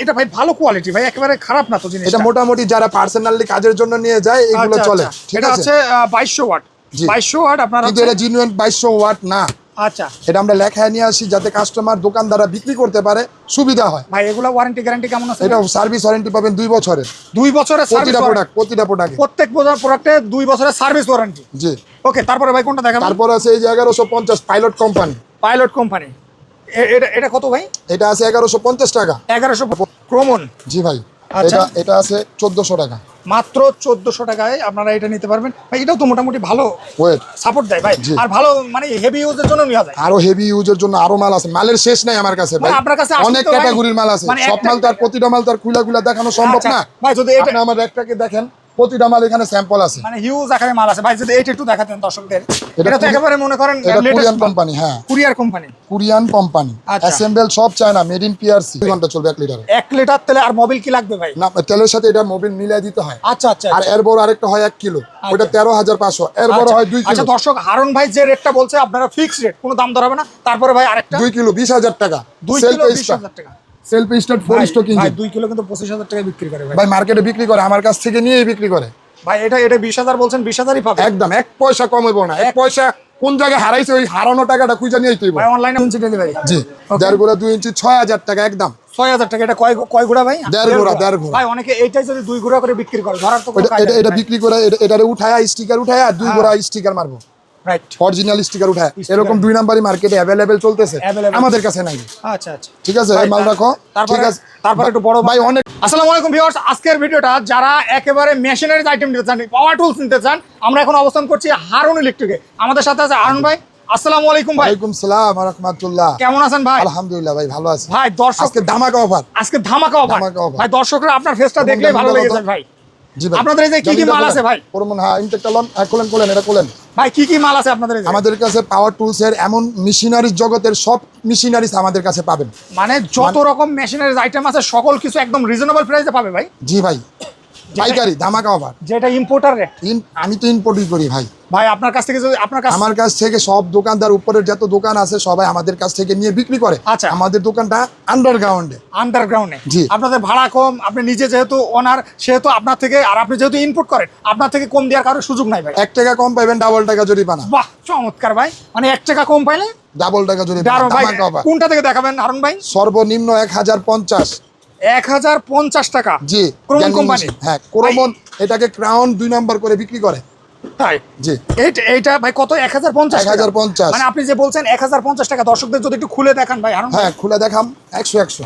এটা ভাই ভালো কোয়ালিটি ভাই, একেবারে খারাপ না তো জিনিসটা। এটা মোটামুটি যারা পার্সোনালি কাজের জন্য নিয়ে যায় এগুলো চলে। ঠিক এটা আছে, আছে 2200 ওয়াট। 2200 ওয়াট আপনার, কিন্তু এটা জেনুইন 2200 ওয়াট না। আচ্ছা, এটা আমরা লেখায় নিয়ে আসি যাতে কাস্টমার দোকানদাররা বিক্রি করতে পারে, সুবিধা হয়। ভাই এগুলা ওয়ারেন্টি গ্যারান্টি কেমন আছে? এটা সার্ভিস ওয়ারেন্টি পাবেন 2 বছরের। 2 বছরের সার্ভিস ওয়ারেন্টি প্রতিটা প্রোডাক্টে, প্রত্যেক প্রোডাক্টে 2 বছরের সার্ভিস ওয়ারেন্টি। জি। ওকে, তারপরে ভাই কোনটা দেখাবেন? তারপর আছে এই যে 1150 পাইলট কোম্পানি। পাইলট কোম্পানি, এটা কত ভাই? এটা আছে 1150 টাকা। 1100 ক্রোমন। জি ভাই। আচ্ছা। এটা আছে 1400 টাকা। মাত্র 1400 টাকায় আপনারা এটা নিতে পারবেন ভাই। এটাও তো মোটামুটি ভালো ওয়েট সাপোর্ট দেয় ভাই, জি। আর ভালো মানে হেভি ইউজের জন্য নেওয়া যায়। আরো হেভি ইউজের জন্য আরো মাল আছে, মালের শেষ নাই আমার কাছে ভাই। আপনার কাছে অনেক ক্যাটাগরির মাল আছে, মানে সব মাল তো আর প্রতিটা মাল তো আর খুলা দেখানো সম্ভব আচ্ছা, না ভাই যদি এটা আপনি আমার একটাকে দেখেন, প্রতিটা মাল এখানে স্যাম্পল আছে। মানে হিউজ আকারে মাল আছে ভাই, যদি এটা একটু দেখাতেন দর্শকদের। এটা এটা তো একেবারে মনে করেন এটা কোরিয়ান কোম্পানি। হ্যাঁ, কুরিয়ার কোম্পানি, কোরিয়ান কোম্পানি, আচ্ছা। অ্যাসেম্বল সব চায়না, মেড ইন পিআরসি। 2 ঘন্টা চলবে 1 লিটার। 1 লিটার তেলে আর মোবিল কি লাগবে ভাই? না, তেলের সাথে এটা মোবিল মিলিয়ে দিতে হয়। আচ্ছা আচ্ছা, আর এর বড় আরেকটা হয় 1 কিলো, ওটা 13500। এর বড় হয় 2 আচ্ছা কিলো। দর্শক, হারুন ভাই যে রেটটা বলছে আপনারা ফিক্সড রেট, কোনো দাম দর হবে না। তারপরে ভাই আরেকটা 2 কিলো 20000 টাকা। 2 কিলো 20000 টাকা। সেলফ স্টার্ট 4 স্ট্রোক ভাই ইঞ্জিন। 2 কিলো কিন্তু 25000 টাকায় বিক্রি করে ভাই। ভাই মার্কেটে বিক্রি করে, আমার কাছ থেকে নিয়েই বিক্রি করে ভাই এটা 20000 বলছেন, 20000ই পাবে একদম। 1 পয়সা কম হইব না। 1 পয়সা কোন জায়গায় হারাইছে, ওই হারানো টাকাটা খুঁজে নিয়েই তুই ভাই। অনলাইনে ইঞ্চি ডেলিভারি। জি। 1.5 গুড়া 2 ইঞ্চি 6000 টাকা একদম। 6000 টাকা। এটা কয় গুড়া ভাই? 1.5 গুড়া। ভাই অনেকে এইটাই যদি 2 গুড়া করে বিক্রি করে, ধরার তো কোনো কায়দা এটা নেই। বিক্রি করে এটারে উঠায়া স্টিকার উঠায়া 2 গুড়া স্টিকার মারবো, রাইট, অরিজিনাল স্টিকার উঠায়। Sticker। এরকম 2 নাম্বারই মার্কেটে অ্যাভেলেবেল চলতেছে, Available। আমাদের কাছে নাই। আচ্ছা আচ্ছা, ঠিক আছে, ভাই, এই মাল রাখো। ঠিক আছে, তারপরে একটু বড় ভাই অনেক। আসসালামু আলাইকুম ভিউয়ার্স, আজকের ভিডিওটা যারা একেবারে মেশিনারিজ আইটেম নিতে চান, পাওয়ার টুলস নিতে চান, আমরা এখন অবস্থান করছি হারুন ইলেকট্রিকে। আমাদের সাথে আছে হারুন ভাই। আসসালামু আলাইকুম ভাই। ওয়ালাইকুম সালাম ওয়া রাহমাতুল্লাহ। কেমন আছেন ভাই? আলহামদুলিল্লাহ ভাই, ভালো আছি ভাই দর্শক আজকে ধামাকা অফার। আজকে ধামাকা অফার ভাই। দর্শকরা আপনার ফেসটা দেখলেই ভালো লেগে যায় ভাই। জি ভাই, আপনাদের এই যে কি কি মাল আছে ভাই? পরমন হ্যাঁ, ইনটেকটা লন, খোলেন এটা খোলেন ভাই কি কি মাল আছে আপনাদের এই যে? আমাদের কাছে পাওয়ার টুলস এর এমন মেশিনারিজ জগতের সব মেশিনারিজ আমাদের কাছে পাবেন। মানে যত রকম মেশিনারিজ আইটেম আছে সকল কিছু একদম রিজনেবল প্রাইসে পাবে ভাই। জি ভাই, পাইকারি ধামাকা অফার। যেটা ইম্পোর্টার রেট। আমি তো ইম্পোর্টই করি ভাই। ভাই আপনার কাছ থেকে যদি আমার কাছ থেকে সব দোকানদার, উপরের যত দোকান আছে সবাই আমাদের কাছ থেকে নিয়ে বিক্রি করে। আচ্ছা। আমাদের দোকানটা আন্ডারগ্রাউন্ডে। জি। আপনাদের ভাড়া কম, আপনি নিজে যেহেতু ওনার সেহেতু আপনার থেকে, আর আপনি যেহেতু ইনপুট করেন আপনার থেকে কম দেওয়ার কারো সুযোগ নাই ভাই। 1 টাকা কম পাইবেন, ডাবল টাকা জরিমানা। বাহ, চমৎকার ভাই। মানে 1 টাকা কম পাইলে ডাবল টাকা জরিমানা। ভাই ধামাকা অফার। কোনটা থেকে দেখাবেন হারুন ভাই? সর্বনিম্ন 1050। 1050 টাকা। জি, ক্রোমন কোম্পানি। হ্যাঁ, ক্রোমন এটাকে ক্রাউন 2 নাম্বার করে বিক্রি করে। তাই? জি। এইটা ভাই কত? 1050 টাকা। 1050। মানে আপনি যে বলছেন 1050 টাকা, দর্শকদের যদি একটু খুলে দেখান ভাই হারুন। হ্যাঁ, খুলে দেখাম 100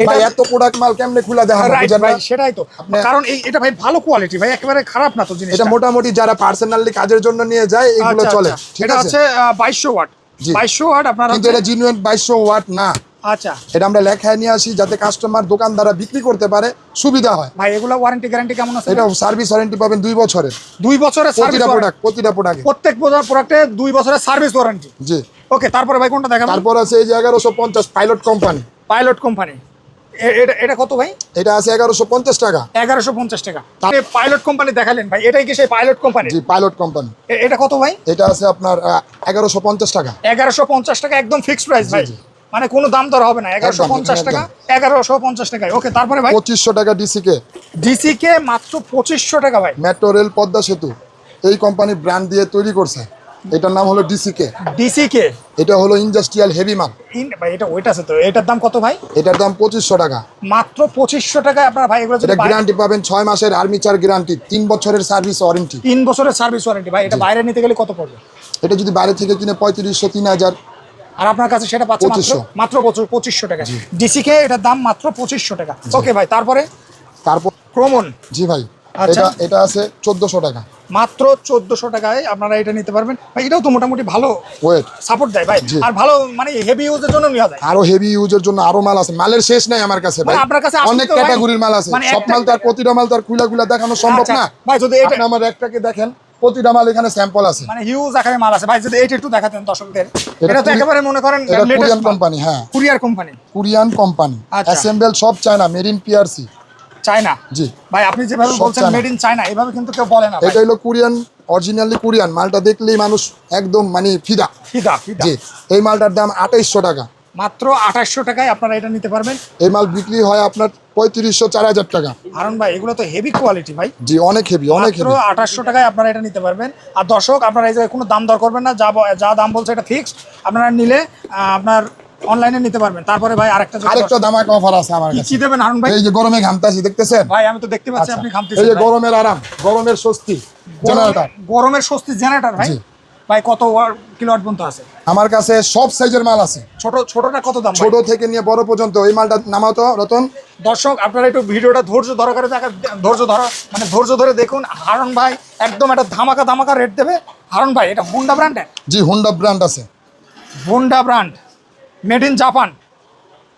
এটা ভাই। এত প্রোডাক্ট মাল কেমনে খুলে দেখাবো রাইট বুঝেন ভাই, না? সেটাই তো। কারণ এটা ভাই ভালো কোয়ালিটি ভাই, একেবারে খারাপ না তো জিনিসটা। এটা মোটামুটি যারা পার্সোনালি কাজের জন্য নিয়ে যায় এগুলো আচ্ছা, চলে। আচ্ছা। ঠিক এটা আছে, হচ্ছে 2200 ওয়াট। জি। 2200 ওয়াট আপনার, কিন্তু এটা জেনুইন 2200 ওয়াট না। আচ্ছা। এটা আমরা লেখায় নিয়ে আসি যাতে কাস্টমার দোকানদাররা বিক্রি করতে পারে, সুবিধা হয়। ভাই এগুলা ওয়ারেন্টি গ্যারান্টি কেমন আছে? এটা সার্ভিস ওয়ারেন্টি পাবেন 2 বছরের। 2 বছরের সার্ভিস ওয়ারেন্টি প্রতিটা প্রোডাক্টে। প্রত্যেক প্রোডাক্টে 2 বছরের সার্ভিস ওয়ারেন্টি। জি। ওকে, তারপরে ভাই কোনটা দেখাবেন? তারপর আছে এই যে 1150 পাইলট কোম্পানি। পাইলট কোম্পানি, এটা কত ভাই? এটা আছে 1150 টাকা। 1150 টাকা। পাইলট কোম্পানি দেখালেন ভাই, এটাই কি সেই পাইলট কোম্পানি? জি, পাইলট কোম্পানি। এটা কত ভাই? এটা আছে আপনার 1150 টাকা। 1150 টাকা একদম ফিক্সড প্রাইস ভাই। জি। মানে কোনো দাম দর হবে না। 1150 টাকা, 1150 টাকায়। ওকে, তারপরে ভাই 2500 টাকা ডিসিকে। ডিসিকে মাত্র 2500 টাকা ভাই। মেট্রো রেল, পদ্মা সেতু এই কোম্পানি ব্র্যান্ড দিয়ে তৈরি করছে। এটার নাম হলো ডিসিকে। ডিসিকে এটা হলো ইন্ডাস্ট্রিয়াল হেভি মাল। ভাই এটা ওইটা আছে তো, এটার দাম কত ভাই? এটার দাম 2500 টাকা। মাত্র 2500 টাকায় আপনার ভাই এগুলো এটা গ্যারান্টি পাবেন 6 মাসের আর্মিচার গ্যারান্টি, 3 বছরের সার্ভিস ওয়ারেন্টি। 3 বছরের সার্ভিস ওয়ারেন্টি ভাই। এটা বাইরে নিতে গেলে কত পড়বে? এটা যদি বাইরে থেকে কিনে 3500 3000। আর আপনার কাছে সেটা পাচ্ছে মাত্র 2500 টাকা। ডিসিকে এটার দাম মাত্র 2500 টাকা। ওকে ভাই, তারপরে ক্রোমন। জি ভাই, আচ্ছা। এটা আছে 1400 টাকা। মাত্র 1400 টাকায় আপনারা এটা নিতে পারবেন ভাই। এটাও তো মোটামুটি ভালো ওয়েট সাপোর্ট দেয় ভাই, জি। আর ভালো মানে হেভি ইউজের জন্য নেওয়া যায়। আরো হেভি ইউজের জন্য আরো মাল আছে, মালের শেষ নাই আমার কাছে ভাই। মানে আপনার কাছে অনেক আসলে তো ভাই, ক্যাটাগরির মাল আছে, মানে সব মাল তো আর প্রতিটা মাল তো আর খুলা দেখানো সম্ভব আচ্ছা, না ভাই যদি এটা আপনি আমার একটাকে দেখেন, প্রতিটা মাল এখানে স্যাম্পল আছে। মানে হিউজ আকারে মাল আছে ভাই, যদি এটা একটু দেখাতেন দর্শকদের। এটা এটা তো একেবারে মনে করেন এটা কোরিয়ান কোম্পানি। হ্যাঁ, কুরিয়ার কোম্পানি। কোরিয়ান কোম্পানি, আচ্ছা। অ্যাসেম্বল সব China, made in PRC. China? জি ভাই আপনি যেভাবে সব বলছেন চায়না। মেড ইন চায়না, এভাবে কিন্তু কেউ বলে না ভাই। এটা হলো কোরিয়ান, অরিজিনালি কোরিয়ান। মালটা দেখলেই মানুষ একদম মানে ফিদা। ফিদা। জি। এই মালটার দাম 2800 টাকা। মাত্র 2800 টাকায় আপনারা এটা নিতে পারবেন। এই মাল বিক্রি হয় আপনার 3500 4000 টাকা। হারুন ভাই এগুলো তো হেভি কোয়ালিটি ভাই। জি অনেক হেভি, অনেক মাত্র হেভি। 2800 টাকায় আপনারা এটা নিতে পারবেন। আর দর্শক আপনারা এই যে কোনো দাম দর করবেন না, যা দাম বলছে এটা ফিক্সড। আপনারা নিলে আপনার অনলাইনে নিতে পারবেন। তারপরে ভাই আরেকটা ধামাকা অফার আছে আমার কাছে। কি দেবেন হারুন ভাই? এই যে গরমে ঘামতাছি দেখতেছেন ভাই আমি তো দেখতে পাচ্ছি আচ্ছা, আপনি ঘামতেছেন। এই যে গরমের আরাম, গরমের স্বস্তি জেনারেটর। গরমের স্বস্তি জেনারেটর ভাই। জি। ভাই কত কিলোওয়াট পর্যন্ত আছে? আমার কাছে সব সাইজের মাল আছে, ছোটটা কত দাম? ছোট থেকে নিয়ে বড় পর্যন্ত। এই মালটা নামাও তো রতন। দর্শক আপনারা একটু ভিডিওটা ধৈর্য ধরে দেখুন। হারুন ভাই একদম একটা ধামাকা রেট দেবে। হারুন ভাই এটা হুন্ডা ব্র্যান্ডের? জি হুন্ডা ব্র্যান্ড আছে। Honda brand, made in Japan.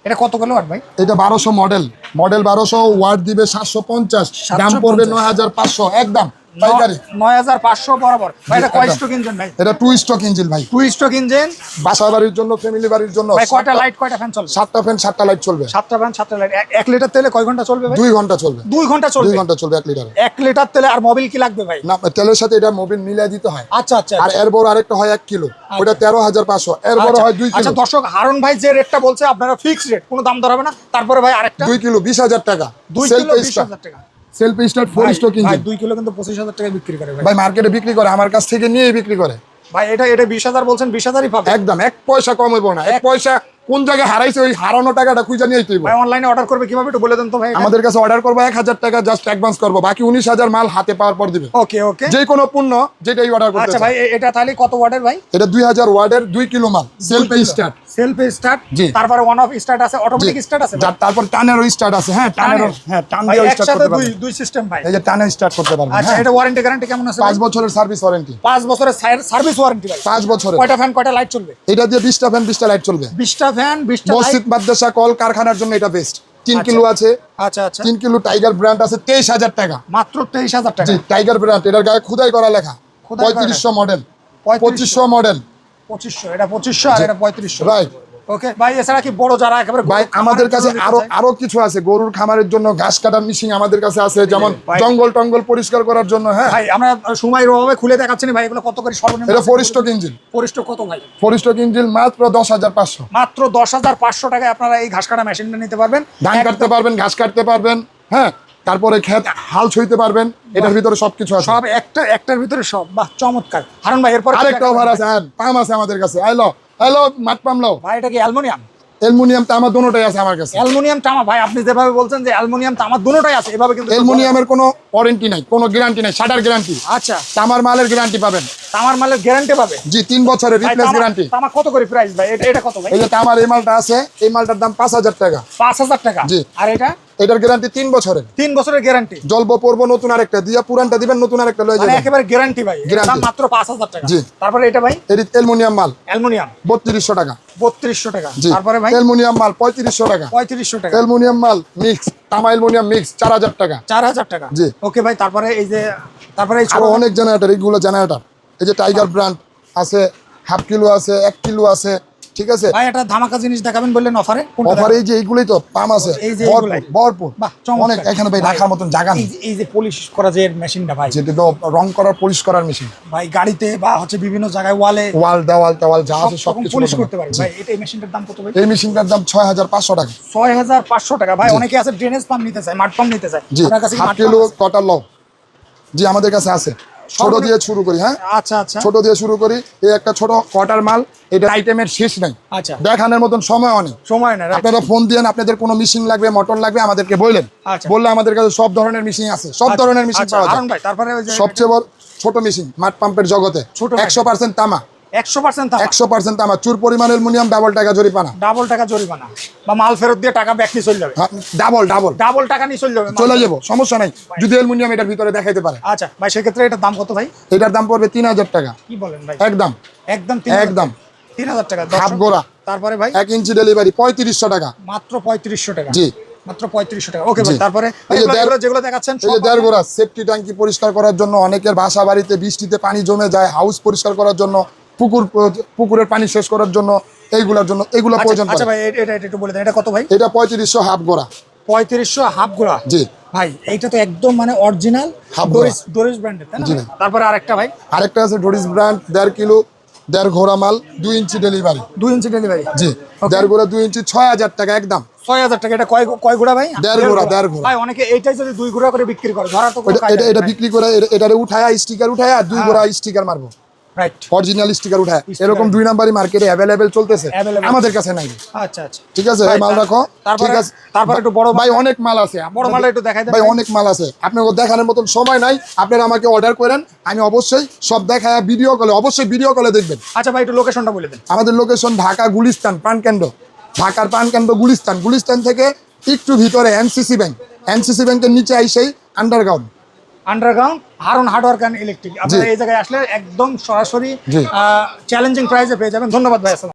এটা কত কিলোওয়াট ভাই? এটা 1200 মডেল 1200, ওয়াট দিবে 750, দাম 750 পড়বে 9500 একদম পাইকারি। 9500 বরাবর ভাই। এটা কয় একদম। স্ট্রোক ইঞ্জিন ভাই? এটা 2 স্ট্রোক ইঞ্জিন ভাই। 2 স্ট্রোক ইঞ্জিন। বাসা বাড়ির জন্য, ফ্যামিলি বাড়ির জন্য। ভাই কয়টা লাইট কয়টা ফ্যান চলবে? 7টা ফ্যান 7টা লাইট চলবে। 7টা ফ্যান 7টা লাইট। 1 লিটার তেলে কয় ঘন্টা চলবে ভাই? 2 ঘন্টা চলবে। 2 ঘন্টা 2 চলবে। ঘন্টা চলবে 1 লিটারে। 1 লিটার তেলে। আর মোবিল কি লাগবে ভাই? না, তেলের সাথে এটা মোবিল মিলিয়ে দিতে হয়। আচ্ছা আচ্ছা। আর এর বড় আরেকটা হয় 1 কিলো, ওটা 13500। এর বড় হয় 2 আচ্ছা কিলো। দর্শক হারুন ভাই যে রেটটা বলছে আপনারা ফিক্সড রেট, কোনো দাম দর হবে না। তারপরে ভাই আরেকটা 2 কিলো 20000 টাকা। 2 সেলফ কিলো স্টার্ট, 20000 টাকা। সেলফ স্টার্ট 4 স্ট্রোক ভাই ইঞ্জিন। 2 কিলো কিন্তু 25000 টাকায় বিক্রি করে ভাই। ভাই মার্কেটে বিক্রি করে, আমার কাছ থেকে নিয়েই বিক্রি করে। ভাই এটা 20000 বলছেন, 20000ই পাবে একদম 1 পয়সা কম হইব না। 1 পয়সা কোন জায়গায় হারাইছে, ওই হারানো টাকাটা খুঁজে নিয়ে আইতে হইব। ভাই অনলাইনে অর্ডার করবে কিভাবে একটু বলে দেন তো ভাই। আমাদের কাছে অর্ডার করবো 1000 টাকা জাস্ট অ্যাডভান্স করবো, বাকি 19000 মাল হাতে পাওয়ার পর দিবে। ওকে ওকে। যে কোনো পণ্য যেটাই অর্ডার করতে আচ্ছা চান। ভাই এটা তাহলে কত ওয়াটের ভাই? এটা 2000 ওয়াটের 2 কিলো মাল, সেলফ স্টার্ট। Self start. জি। তারপরে ওয়ান অফ স্টার্ট আছে, অটোমেটিক স্টার্ট আছে। যার তারপর টানেরও স্টার্ট আছে। হ্যাঁ টানেরও, হ্যাঁ টান ভাই দিয়ে স্টার্ট একসাথে করতে পারবেন। দুই সিস্টেম ভাই। এই যে টানে স্টার্ট করতে পারবেন। আচ্ছা হ্যাঁ এটা ওয়ারেন্টি গ্যারান্টি কেমন আছে? 5 বছরের সার্ভিস ওয়ারেন্টি। 5 বছরের সার্ভিস ওয়ারেন্টি ভাই। 5 বছরের। কয়টা ফ্যান কয়টা লাইট চলবে? এটা দিয়ে 20টা ফ্যান 20টা লাইট চলবে। 20টা ফ্যান 20টা লাইট। মসজিদ, মাদ্রাসা, কল কারখানার জন্য এটা বেস্ট। 3 কিলো আছে। আচ্ছা আচ্ছা। 3 কিলো টাইগার ব্র্যান্ড আছে 23000 টাকা। মাত্র 23000 টাকা। জি টাইগার ব্র্যান্ড, এটার গায়ে খোদাই করা লেখা। খোদাই করা 3500 মডেল, 3500 2500 মডেল। 2500, এটা 2500 আর এটা 3500। রাইট ওকে ভাই। এছাড়া কি বড় যারা একেবারে ভাই আমাদের কাছে আরো কিছু আছে। গরুর খামারের জন্য ঘাস কাটার মেশিন আমাদের কাছে আছে, যেমন জঙ্গল টঙ্গল পরিষ্কার করার জন্য। হ্যাঁ ভাই আমরা সময়ের অভাবে খুলে দেখাচ্ছি না ভাই। এগুলো কত করে সর্বনিম্ন? এটা 4 স্ট্রোক ইঞ্জিন। 4 স্ট্রোক কত ভাই? 4 স্ট্রোক ইঞ্জিন মাত্র 10500। মাত্র 10500 টাকায় আপনারা এই ঘাস কাটা মেশিনটা নিতে পারবেন। ধান কাটতে পারবেন, ঘাস কাটতে পারবেন। হ্যাঁ তারপরে ক্ষেত হাল ছইতে পারবেন। এটার ভিতরে সবকিছু আছে। সব একটার ভিতরে সব। বাহ চমৎকার। হারুন ভাই এরপর আরেকটা অফার আছে। হ্যাঁ পাম আছে আমাদের কাছে। হ্যালো মাঠ পাম লাও। ভাই এটা কি অ্যালুমিনিয়াম? অ্যালুমিনিয়াম তামা দুটোটাই আছে আমার কাছে। অ্যালুমিনিয়াম তামা ভাই আপনি যেভাবে বলছেন যে অ্যালুমিনিয়াম তামা দুটোটাই আছে, এভাবে কিন্তু অ্যালুমিনিয়ামের কোনো ওয়ারেন্টি নাই, কোনো গ্যারান্টি নাই, শাটার গ্যারান্টি। আচ্ছা তামার মালের গ্যারান্টি পাবেন। তামার মালের গ্যারান্টি পাবে? জি 3 বছরের ভাই, রিপ্লেস গ্যারান্টি। তামা কত করে প্রাইস ভাই? এটা কত ভাই? এই যে তামার এই মালটা আছে, এই মালটার দাম 5000 টাকা। 5000 টাকা। জি। আর এটা? এটার গ্যারান্টি 3 বছরের। 3 বছরের গ্যারান্টি। জ্বলব পড়বো নতুন আরেকটা দিয়া, পুরানটা দিবেন, নতুন আরেকটা লয়ে মানে যাবেন। একেবারে গ্যারান্টি ভাই। এটার দাম Guarantee। মাত্র 5000 টাকা। জি। তারপরে এটা ভাই? এর অ্যালুমিনিয়াম মাল অ্যালুমিনিয়াম 3200 টাকা। 3200 টাকা। জি। তারপরে ভাই? অ্যালুমিনিয়াম মাল 3500 টাকা। 3500 টাকা। অ্যালুমিনিয়াম মাল মিক্স, তামা অ্যালুমিনিয়াম মিক্স 4000 টাকা। 4000 টাকা। জি। ওকে ভাই। তারপরে এই যে তারপরে এই আরো অনেক জেনারেটর, এইগুলো জেনারেটর। এই যে টাইগার ব্র্যান্ড আছে, হাফ কিলো আছে, 1 কিলো আছে। ঠিক আছে ভাই এটা ধামাকা জিনিস দেখাবেন বললেন অফারে? অফার এই যে এইগুলোই তো পাম আছে এই যে ভরপুর, এইগুলাই। ভরপুর। বাহ চমৎকার। অনেক এখানে ভাই রাখার মতন জায়গা নেই। এই যে পলিশ করা যে মেশিনটা ভাই, যেটা তো রং করার, পলিশ করার মেশিন। ভাই গাড়িতে বা হচ্ছে বিভিন্ন জায়গায় ওয়ালে ওয়াল দেওয়াল টেওয়াল যা আছে সবকিছু পলিশ করতে পারে ভাই। এই মেশিনটার দাম কত ভাই? এই মেশিনটার দাম 6500 টাকা। 6500 টাকা ভাই। অনেকে আছে ড্রেনেজ পাম্প নিতে চায়, মাড পাম্প নিতে চায়। জি আপনার কাছে কি হাফ মাড কিলো পাম্প আছে? কটার লও। জি আমাদের কাছে আছে। ছোট দিয়ে শুরু করি। হ্যাঁ আচ্ছা আচ্ছা ছোট দিয়ে শুরু করি। এই একটা ছোট কটার মাল, এটা আইটেমের শেষ নাই। আচ্ছা। দেখানোর মতন সময় অনেক। সময় না। আপনারা ফোন দিয়েন, আপনাদের কোনো মেশিন লাগবে, মোটর লাগবে, আমাদেরকে বললেন। আচ্ছা। বললে আমাদের কাছে সব ধরনের মেশিন আছে, সব ধরনের মেশিন আচ্ছা পাওয়া যায়। হারুন ভাই তারপরে ওই যে সবচেয়ে বড় ছোট মেশিন মাঠ পাম্পের জগতে, ছোট 100% তামা। 100% তামা। 100% তামা, চুর পরিমাণ অ্যালুমিনিয়াম, ডাবল টাকা জরিমানা। ডাবল টাকা জরিমানা বা মাল ফেরত দিয়ে টাকা ব্যাক নিয়ে চলে যাবে। ডাবল ডাবল টাকা নিয়ে চলে যাবে। চলে যাবো, সমস্যা নাই, যদি অ্যালুমিনিয়াম এটার ভিতরে দেখাইতে পারে। আচ্ছা ভাই সেক্ষেত্রে এটার দাম কত ভাই? এটার দাম পড়বে 3000 টাকা। কি বলেন ভাই? একদম একদম একদম 3000 টাকা। হাফ গোড়া। তারপরে ভাই 1 ইঞ্চি ডেলিভারি 3500 টাকা। মাত্র 3500 টাকা। জি মাত্র 3500 টাকা। ওকে ভাই জি। তারপরে এই যে যেগুলো দেখাচ্ছেন এই যে দেড় গোড়া সেফটি ট্যাঙ্কি পরিষ্কার করার জন্য, অনেকের বাসা বাড়িতে বৃষ্টিতে পানি জমে যায়, হাউস পরিষ্কার করার জন্য, পুকুরের পানি শেষ করার জন্য, এইগুলোর জন্য এগুলো প্রয়োজন আচ্ছা পড়ে। ভাই এটা একটু বলে দেন এটা কত ভাই? এটা 3500 হাফ গোড়া। 3500 হাফ গোড়া। জি ভাই এইটা তো একদম মানে অরিজিনাল হাফ গোড়া। ডোরিস ব্র্যান্ডের, তাই না? জি ভাই। তারপরে আরেকটা ভাই? আরেকটা আছে ডোরিস ব্র্যান্ড 1.5 কিলো 1.5 ঘোড়া মাল, 2 ইঞ্চি ডেলিভারি। 2 ইঞ্চি ডেলিভারি। জি, 1.5 ঘোড়া 2 ইঞ্চি, 6000 টাকা একদম। 6000 টাকা। এটা কয় ঘোড়া ভাই? 1.5 ঘোড়া। ভাই অনেকে এইটাই যদি 2 ঘোড়া করে বিক্রি করে, ধরা তো কোনো এটা কায়দা এটা নেই। বিক্রি করে এটারে উঠায়া স্টিকার উঠায়া 2 ঘোড়া স্টিকার মারবো, রাইট। অরিজিনাল স্টিকার উঠায়। Sticker। এরকম 2 নাম্বারই মার্কেটে অ্যাভেলেবেল চলতেছে, Available। আমাদের কাছে নাই। আচ্ছা আচ্ছা। ঠিক আছে, ভাই, এই মাল রাখো। তারপরে- ঠিক আছে, তারপরে একটু বড় ভাই অনেক মাল আছে, বড় মালটা একটু দেখাই দেন ভাই ভাই। অনেক মাল আছে, আপনাকে দেখানোর মতন সময় নাই। আপনারা আমাকে অর্ডার করেন, আমি অবশ্যই সব দেখায় ভিডিও কলে, অবশ্যই ভিডিও কলে দেখবেন। আচ্ছা ভাই, একটু লোকেশনটা বলে দেন। আমাদের লোকেশন ঢাকা গুলিস্তান প্রাণকেন্দ্র, ঢাকার প্রাণকেন্দ্র গুলিস্তান। গুলিস্তান থেকে একটু ভিতরে এনসিসি ব্যাংক, এনসিসি ব্যাংকের নিচে আইসেই underground. Underground Harun hard work and electric. আপনারা এই জায়গায় আসলে একদম সরাসরি জি। চ্যালেঞ্জিং প্রাইসে পেয়ে যাবেন। ধন্যবাদ ভাই। আসসালাম।